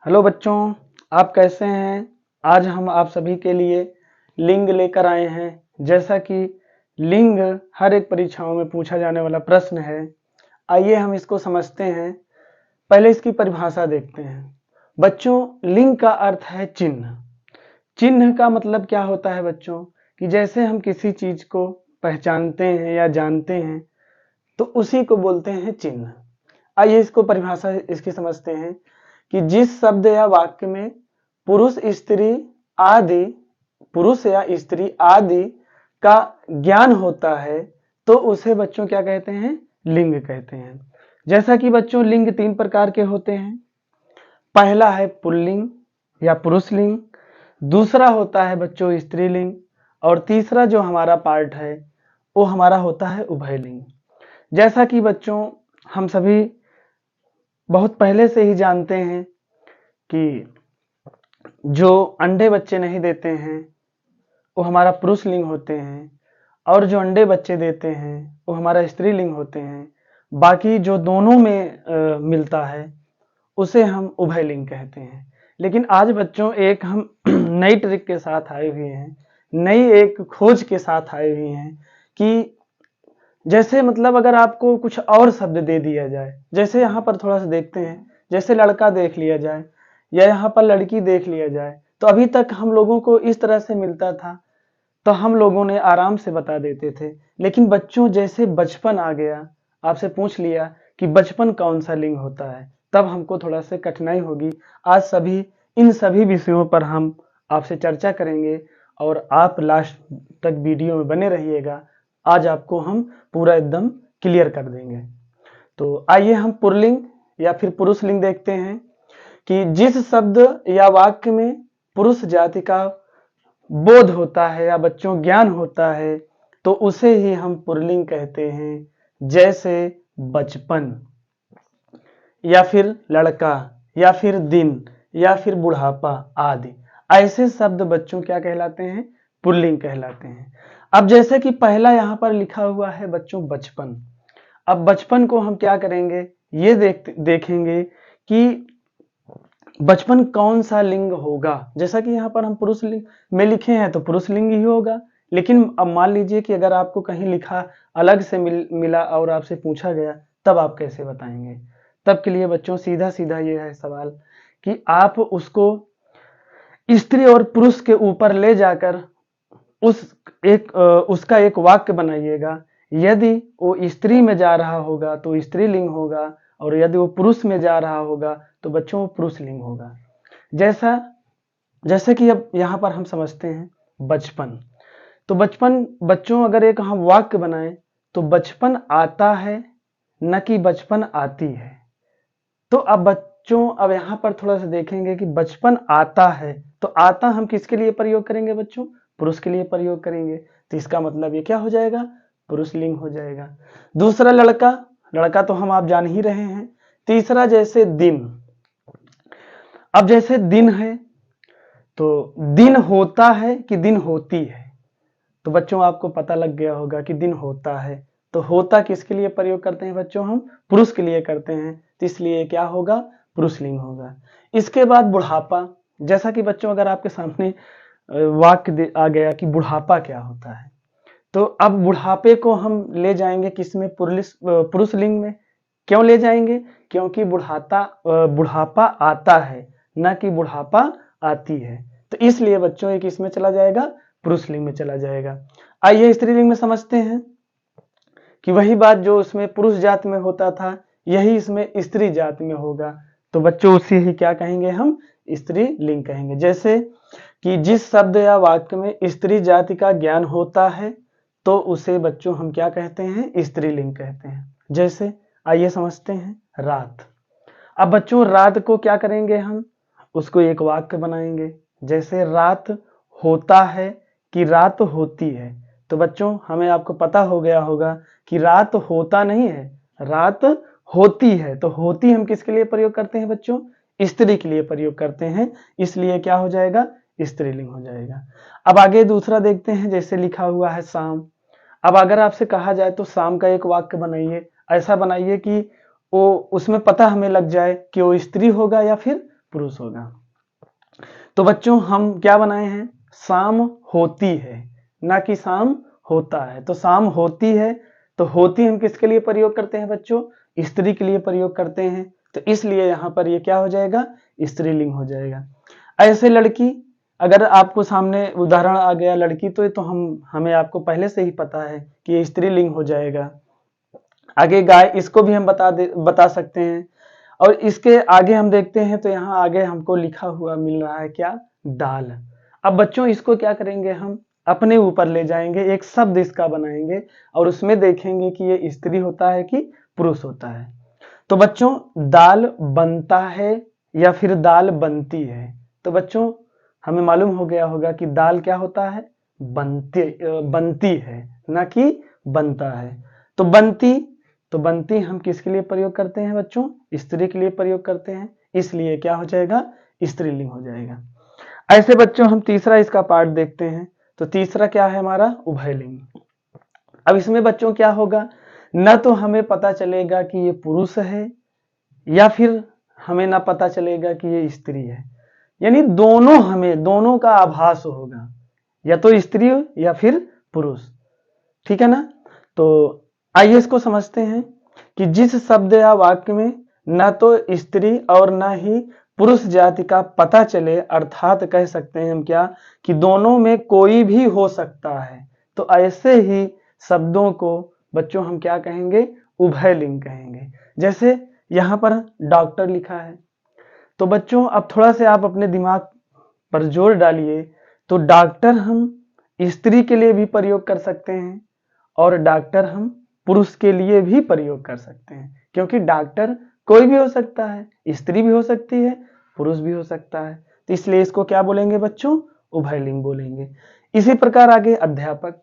Hello बच्चों, आप कैसे हैं। आज हम आप सभी के लिए लिंग लेकर आए हैं। जैसा कि लिंग हर एक परीक्षाओं में पूछा जाने वाला प्रश्न है, आइए हम इसको समझते हैं। पहले इसकी परिभाषा देखते हैं। बच्चों, लिंग का अर्थ है चिन्ह। चिन्ह का मतलब क्या होता है बच्चों, कि जैसे हम किसी चीज को पहचानते हैं या जानते हैं तो उसी को बोलते हैं चिन्ह। आइए इसको परिभाषा इसकी समझते हैं कि जिस शब्द या वाक्य में पुरुष स्त्री आदि पुरुष या स्त्री आदि का ज्ञान होता है तो उसे बच्चों क्या कहते हैं, लिंग कहते हैं। जैसा कि बच्चों लिंग 3 प्रकार के होते हैं। पहला है पुल्लिंग या पुरुष लिंग, दूसरा होता है बच्चों स्त्रीलिंग, और तीसरा जो हमारा पार्ट है वो हमारा होता है उभयलिंग। जैसा कि बच्चों हम सभी बहुत पहले से ही जानते हैं कि जो अंडे बच्चे नहीं देते हैं वो हमारा पुरुष लिंग होते हैं, और जो अंडे बच्चे देते हैं वो हमारा स्त्रीलिंग होते हैं। बाकी जो दोनों में मिलता है उसे हम उभयलिंग कहते हैं। लेकिन आज बच्चों एक हम नई ट्रिक के साथ आए हुए हैं, नई एक खोज के साथ आए हुए हैं कि जैसे मतलब अगर आपको कुछ और शब्द दे दिया जाए, जैसे यहाँ पर थोड़ा सा देखते हैं, जैसे लड़का देख लिया जाए या यहाँ पर लड़की देख लिया जाए, तो अभी तक हम लोगों को इस तरह से मिलता था तो हम लोगों ने आराम से बता देते थे। लेकिन बच्चों जैसे बचपन आ गया, आपसे पूछ लिया कि बचपन कौन सा लिंग होता है, तब हमको थोड़ा सा कठिनाई होगी। आज इन सभी विषयों पर हम आपसे चर्चा करेंगे और आप लास्ट तक वीडियो में बने रहिएगा। आज आपको हम पूरा एकदम क्लियर कर देंगे। तो आइए हम पुल्लिंग या फिर पुरुष लिंग देखते हैं कि जिस शब्द या वाक्य में पुरुष जाति का बोध होता है या बच्चों ज्ञान होता है तो उसे ही हम पुल्लिंग कहते हैं। जैसे बचपन या फिर लड़का या फिर दिन या फिर बुढ़ापा आदि, ऐसे शब्द बच्चों क्या कहलाते हैं, पुल्लिंग कहलाते हैं। अब जैसे कि पहला यहाँ पर लिखा हुआ है बच्चों बचपन। अब बचपन को हम क्या करेंगे, ये देखेंगे कि बचपन कौन सा लिंग होगा। जैसा कि यहाँ पर हम पुरुष लिंग में लिखे हैं तो पुरुष लिंग ही होगा। लेकिन अब मान लीजिए कि अगर आपको कहीं लिखा अलग से मिला और आपसे पूछा गया, तब आप कैसे बताएंगे। तब के लिए बच्चों सीधा सीधा ये है सवाल कि आप उसको स्त्री और पुरुष के ऊपर ले जाकर उसका एक वाक्य बनाइएगा। यदि वो स्त्री में जा रहा होगा तो स्त्रीलिंग होगा, और यदि वो पुरुष में जा रहा होगा तो बच्चों वो पुरुष लिंग होगा। जैसे कि अब यहाँ पर हम समझते हैं बचपन। तो बचपन बच्चों अगर एक हम वाक्य बनाए तो बचपन आता है न कि बचपन आती है। तो अब बच्चों अब यहाँ पर थोड़ा सा देखेंगे कि बचपन आता है तो आता हम किसके लिए प्रयोग करेंगे बच्चों, पुरुष के लिए प्रयोग करेंगे। तो इसका मतलब ये क्या हो जाएगा, पुरुष लिंग हो जाएगा। दूसरा लड़का, लड़का तो हम आप जान ही रहे हैं। तीसरा जैसे दिन, अब जैसे दिन है तो दिन होता है कि दिन होती है। तो बच्चों आपको पता लग गया होगा कि दिन होता है, तो होता किसके लिए प्रयोग करते हैं बच्चों, हम पुरुष के लिए करते हैं, तो इसलिए क्या होगा, पुरुष लिंग होगा। इसके बाद बुढ़ापा। जैसा कि बच्चों अगर आपके सामने वाक्य आ गया कि बुढ़ापा क्या होता है, तो अब बुढ़ापे को हम ले जाएंगे किसमें, पुरुष लिंग में। क्यों ले जाएंगे, क्योंकि बुढ़ापा आता है न कि बुढ़ापा आती है। तो इसलिए बच्चों एक इसमें चला जाएगा, पुरुष लिंग में चला जाएगा। आइए स्त्रीलिंग में समझते हैं कि वही बात जो उसमें पुरुष जात में होता था यही इसमें स्त्री जात में होगा। तो बच्चों उसी ही क्या कहेंगे, हम स्त्री लिंग कहेंगे। जैसे कि जिस शब्द या वाक्य में स्त्री जाति का ज्ञान होता है तो उसे बच्चों हम क्या कहते हैं, स्त्रीलिंग कहते हैं। जैसे आइए समझते हैं रात। अब बच्चों रात को क्या करेंगे, हम उसको एक वाक्य बनाएंगे। जैसे रात होता है कि रात होती है। तो बच्चों हमें आपको पता हो गया होगा कि रात होता नहीं है, रात होती है। तो होती हम किसके लिए प्रयोग करते हैं बच्चों, स्त्री के लिए प्रयोग करते हैं, इसलिए क्या हो जाएगा, स्त्रीलिंग हो जाएगा। अब आगे दूसरा देखते हैं, जैसे लिखा हुआ है शाम। अब अगर आपसे कहा जाए तो शाम का एक वाक्य बनाइए। ऐसा बनाइए कि वो उसमें पता हमें लग जाए कि वो स्त्री होगा या फिर पुरुष होगा। तो बच्चों हम क्या बनाए हैं, शाम होती है, ना कि शाम होता है। तो शाम होती है, तो होती हम किसके लिए प्रयोग करते हैं बच्चों, स्त्री के लिए प्रयोग करते हैं। तो इसलिए यहाँ पर ये क्या हो जाएगा, स्त्रीलिंग हो जाएगा। ऐसे लड़की, अगर आपको सामने उदाहरण आ गया लड़की, तो हमें आपको पहले से ही पता है कि ये स्त्रीलिंग हो जाएगा। आगे गाय, इसको भी हम बता सकते हैं। और इसके आगे हम देखते हैं तो यहाँ आगे हमको लिखा हुआ मिल रहा है क्या, दाल। अब बच्चों इसको क्या करेंगे, हम अपने ऊपर ले जाएंगे, एक शब्द इसका बनाएंगे और उसमें देखेंगे कि ये स्त्री होता है कि पुरुष होता है। तो बच्चों दाल बनता है या फिर दाल बनती है। तो बच्चों हमें मालूम हो गया होगा कि दाल क्या होता है, बनती है, ना कि बनता है। तो बनती हम किसके लिए प्रयोग करते हैं बच्चों, स्त्री के लिए प्रयोग करते हैं, इसलिए क्या हो जाएगा, स्त्रीलिंग हो जाएगा। ऐसे बच्चों हम तीसरा इसका पार्ट देखते हैं। तो तीसरा क्या है हमारा, उभयलिंग। अब इसमें बच्चों क्या होगा, न तो हमें पता चलेगा कि ये पुरुष है, या फिर हमें ना पता चलेगा कि ये स्त्री है, यानी दोनों का आभास होगा, या तो स्त्री या फिर पुरुष। ठीक है ना। तो आइए इसको समझते हैं कि जिस शब्द या वाक्य में न तो स्त्री और न ही पुरुष जाति का पता चले, अर्थात कह सकते हैं हम क्या, कि दोनों में कोई भी हो सकता है, तो ऐसे ही शब्दों को बच्चों हम क्या कहेंगे, उभयलिंग कहेंगे। जैसे यहाँ पर डॉक्टर लिखा है, तो बच्चों अब थोड़ा से आप अपने दिमाग पर जोर डालिए। तो डॉक्टर हम स्त्री के लिए भी प्रयोग कर सकते हैं और डॉक्टर हम पुरुष के लिए भी प्रयोग कर सकते हैं, क्योंकि डॉक्टर कोई भी हो सकता है, स्त्री भी हो सकती है, पुरुष भी हो सकता है। तो इसलिए इसको क्या बोलेंगे बच्चों, उभयलिंग बोलेंगे। इसी प्रकार आगे अध्यापक।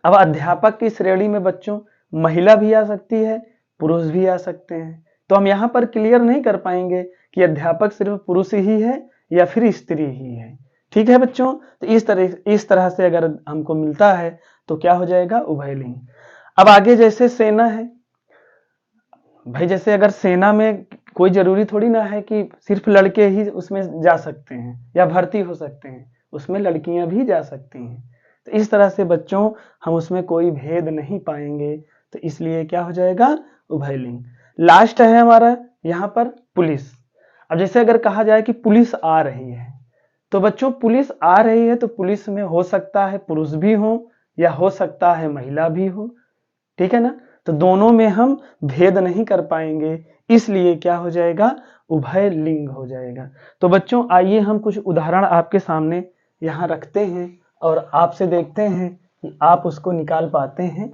अब अध्यापक की श्रेणी में बच्चों महिला भी आ सकती है, पुरुष भी आ सकते हैं। तो हम यहाँ पर क्लियर नहीं कर पाएंगे कि अध्यापक सिर्फ पुरुष ही है या फिर स्त्री ही है। ठीक है बच्चों। तो इस तरह से अगर हमको मिलता है तो क्या हो जाएगा, उभयलिंग। अब आगे जैसे सेना है भाई, जैसे अगर सेना में कोई जरूरी थोड़ी ना है कि सिर्फ लड़के ही उसमें जा सकते हैं या भर्ती हो सकते हैं, उसमें लड़कियां भी जा सकती हैं। तो इस तरह से बच्चों हम उसमें कोई भेद नहीं पाएंगे, तो इसलिए क्या हो जाएगा, उभयलिंग। लास्ट है हमारा यहाँ पर पुलिस। अब जैसे अगर कहा जाए कि पुलिस आ रही है, तो बच्चों पुलिस आ रही है, तो पुलिस में हो सकता है पुरुष भी हो या हो सकता है महिला भी हो। ठीक है ना। तो दोनों में हम भेद नहीं कर पाएंगे, इसलिए क्या हो जाएगा, उभयलिंग हो जाएगा। तो बच्चों आइए हम कुछ उदाहरण आपके सामने यहाँ रखते हैं और आपसे देखते हैं कि आप उसको निकाल पाते हैं।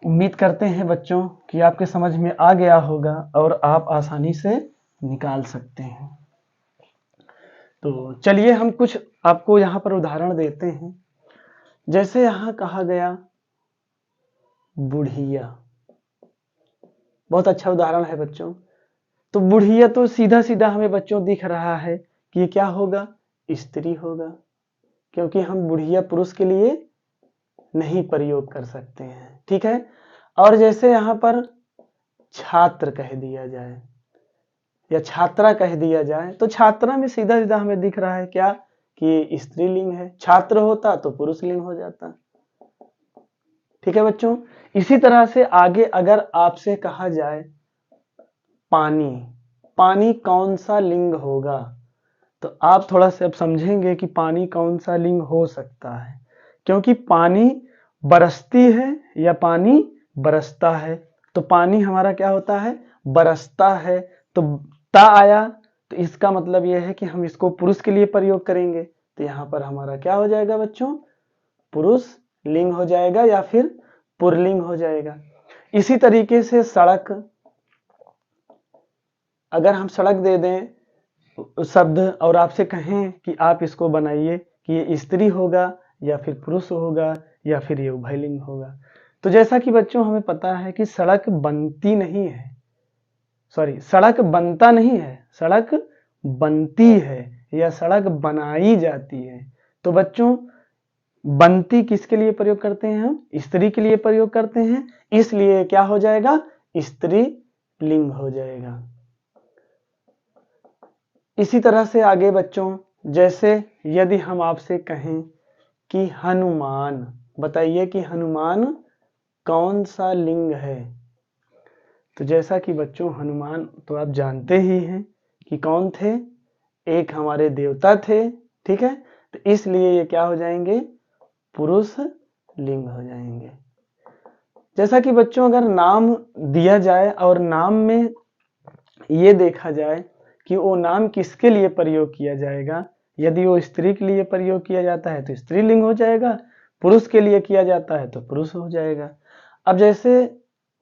उम्मीद करते हैं बच्चों कि आपके समझ में आ गया होगा और आप आसानी से निकाल सकते हैं। तो चलिए हम कुछ आपको यहाँ पर उदाहरण देते हैं। जैसे यहाँ कहा गया बुढ़िया, बहुत अच्छा उदाहरण है बच्चों। तो बुढ़िया तो सीधा सीधा हमें बच्चों दिख रहा है कि ये क्या होगा, स्त्री होगा, क्योंकि हम बुढ़िया पुरुष के लिए नहीं प्रयोग कर सकते हैं। ठीक है। और जैसे यहाँ पर छात्र कह दिया जाए या छात्रा कह दिया जाए, तो छात्रा में सीधा सीधा हमें दिख रहा है क्या, कि स्त्रीलिंग है। छात्र होता तो पुरुष लिंग हो जाता। ठीक है बच्चों। इसी तरह से आगे अगर आपसे कहा जाए पानी, पानी कौन सा लिंग होगा, तो आप थोड़ा सा अब समझेंगे कि पानी कौन सा लिंग हो सकता है, क्योंकि पानी बरसती है या पानी बरसता है। तो पानी हमारा क्या होता है, बरसता है। तो ता आया, तो इसका मतलब यह है कि हम इसको पुरुष के लिए प्रयोग करेंगे। तो यहाँ पर हमारा क्या हो जाएगा बच्चों, पुरुष लिंग हो जाएगा या फिर पुरलिंग हो जाएगा। इसी तरीके से सड़क, अगर हम सड़क दे दें शब्द और आपसे कहें कि आप इसको बनाइए कि ये स्त्री होगा या फिर पुरुष होगा या फिर ये उभयलिंग होगा, तो जैसा कि बच्चों हमें पता है कि सड़क बनती नहीं है, सड़क बनता नहीं है, सड़क बनती है या सड़क बनाई जाती है। तो बच्चों बनती किसके लिए प्रयोग करते हैं, हम स्त्री के लिए प्रयोग करते हैं, इसलिए क्या हो जाएगा, स्त्री लिंग हो जाएगा। इसी तरह से आगे बच्चों, जैसे यदि हम आपसे कहें कि हनुमान, बताइए कि हनुमान कौन सा लिंग है। तो जैसा कि बच्चों हनुमान तो आप जानते ही हैं कि कौन थे, एक हमारे देवता थे, ठीक है। तो इसलिए ये क्या हो जाएंगे, पुरुष लिंग हो जाएंगे। जैसा कि बच्चों अगर नाम दिया जाए और नाम में ये देखा जाए कि वो नाम किसके लिए प्रयोग किया जाएगा, यदि वो स्त्री के लिए प्रयोग किया जाता है तो स्त्रीलिंग हो जाएगा, पुरुष के लिए किया जाता है तो पुरुष हो जाएगा। अब जैसे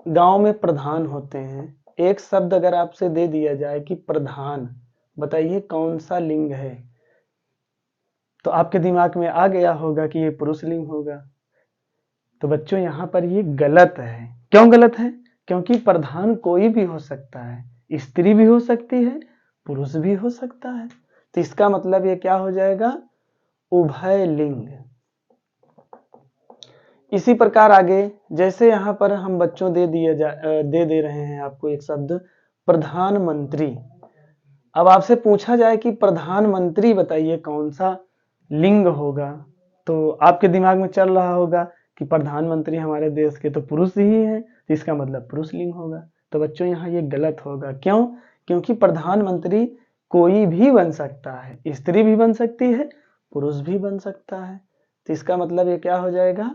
गांव में प्रधान होते हैं, एक शब्द अगर आपसे दे दिया जाए कि प्रधान, बताइए कौन सा लिंग है, तो आपके दिमाग में आ गया होगा कि ये पुरुष लिंग होगा। तो बच्चों यहाँ पर ये गलत है। क्यों गलत है? क्योंकि प्रधान कोई भी हो सकता है, स्त्री भी हो सकती है, पुरुष भी हो सकता है। तो इसका मतलब ये क्या हो जाएगा, उभय लिंग। इसी प्रकार आगे जैसे यहाँ पर हम बच्चों दे रहे हैं आपको एक शब्द प्रधानमंत्री। अब आपसे पूछा जाए कि प्रधानमंत्री बताइए कौन सा लिंग होगा, तो आपके दिमाग में चल रहा होगा कि प्रधानमंत्री हमारे देश के तो पुरुष ही हैं, तो इसका मतलब पुरुष लिंग होगा। तो बच्चों यहाँ ये गलत होगा। क्यों? क्योंकि प्रधानमंत्री कोई भी बन सकता है, स्त्री भी बन सकती है, पुरुष भी बन सकता है। तो इसका मतलब ये क्या हो जाएगा,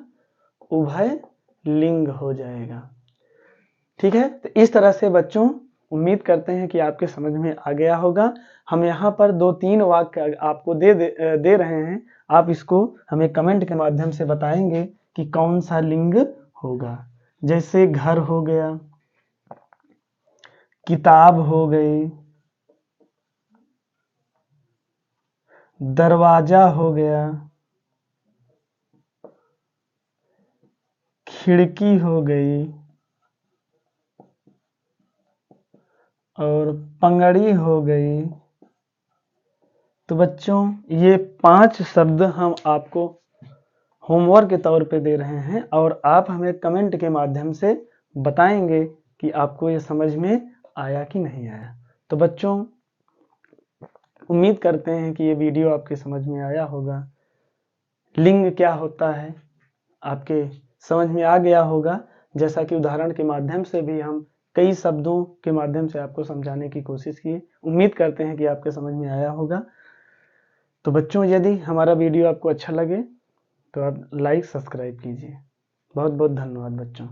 उभय लिंग हो जाएगा। ठीक है। तो इस तरह से बच्चों उम्मीद करते हैं कि आपके समझ में आ गया होगा। हम यहाँ पर 2-3 वाक्य आपको दे रहे हैं, आप इसको हमें कमेंट के माध्यम से बताएंगे कि कौन सा लिंग होगा। जैसे घर हो गया, किताब हो गई, दरवाजा हो गया, खिड़की हो गई और पंगड़ी हो गई। तो बच्चों ये 5 शब्द हम आपको होमवर्क के तौर पे दे रहे हैं और आप हमें कमेंट के माध्यम से बताएंगे कि आपको ये समझ में आया कि नहीं आया। तो बच्चों उम्मीद करते हैं कि ये वीडियो आपके समझ में आया होगा। लिंग क्या होता है आपके समझ में आ गया होगा, जैसा कि उदाहरण के माध्यम से भी हम कई शब्दों के माध्यम से आपको समझाने की कोशिश की। उम्मीद करते हैं कि आपके समझ में आया होगा। तो बच्चों यदि हमारा वीडियो आपको अच्छा लगे तो आप लाइक सब्सक्राइब कीजिए। बहुत बहुत धन्यवाद बच्चों।